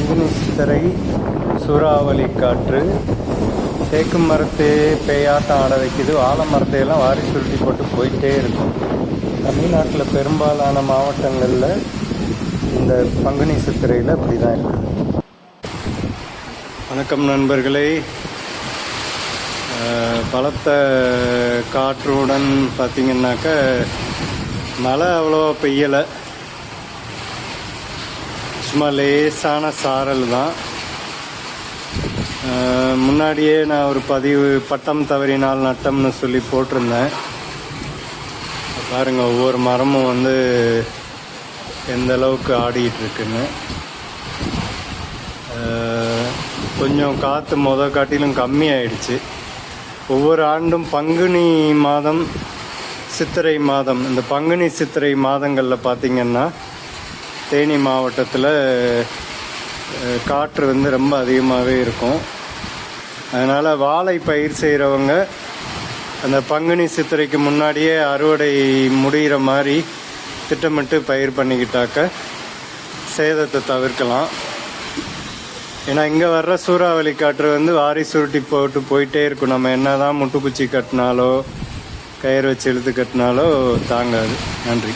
பங்குனி சித்திரை சூறாவளி காற்று தேக்கு மரத்தே பேயாட்டம் ஆட வைக்குது. வாழை மரத்தையெல்லாம் வாரி சுருட்டி போட்டு போயிட்டே இருக்கும். தமிழ்நாட்டில் பெரும்பாலான மாவட்டங்களில் இந்த பங்குனி சித்திரையில் அப்படி தான் இருக்குது. வணக்கம் நண்பர்களே. பலத்த காற்றுடன் பார்த்திங்கன்னாக்க மழை அவ்வளோவா பெய்யலை, சும்மா லேசான சாரல் தான். முன்னாடியே நான் ஒரு பதிவு பட்டம் தவறினால் நட்டம்னு சொல்லி போட்டிருந்தேன். பாருங்கள், ஒவ்வொரு மரமும் வந்து எந்த அளவுக்கு ஆடிக்கிட்டு இருக்குன்னு. கொஞ்சம் காற்று காட்டிலும் கம்மியாயிடுச்சு. ஒவ்வொரு ஆண்டும் பங்குனி மாதம், சித்திரை மாதம், இந்த பங்குனி சித்திரை மாதங்களில் பார்த்திங்கன்னா தேனி மாவட்டத்தில் காற்று வந்து ரொம்ப அதிகமாகவே இருக்கும். அதனால் வாழை பயிர் செய்கிறவங்க அந்த பங்குனி சித்திரைக்கு முன்னாடியே அறுவடை முடிகிற மாதிரி திட்டமிட்டு பயிர் பண்ணிக்கிட்டாக்க சேதத்தை தவிர்க்கலாம். ஏன்னா இங்கே வர்ற சூறாவளி காற்று வந்து வாரி சுருட்டி போட்டு போயிட்டே இருக்கும். நம்ம என்ன தான் முட்டுக்குச்சி கட்டினாலோ கயிறு வச்சு இழுத்து கட்டினாலோ தாங்காது. நன்றி.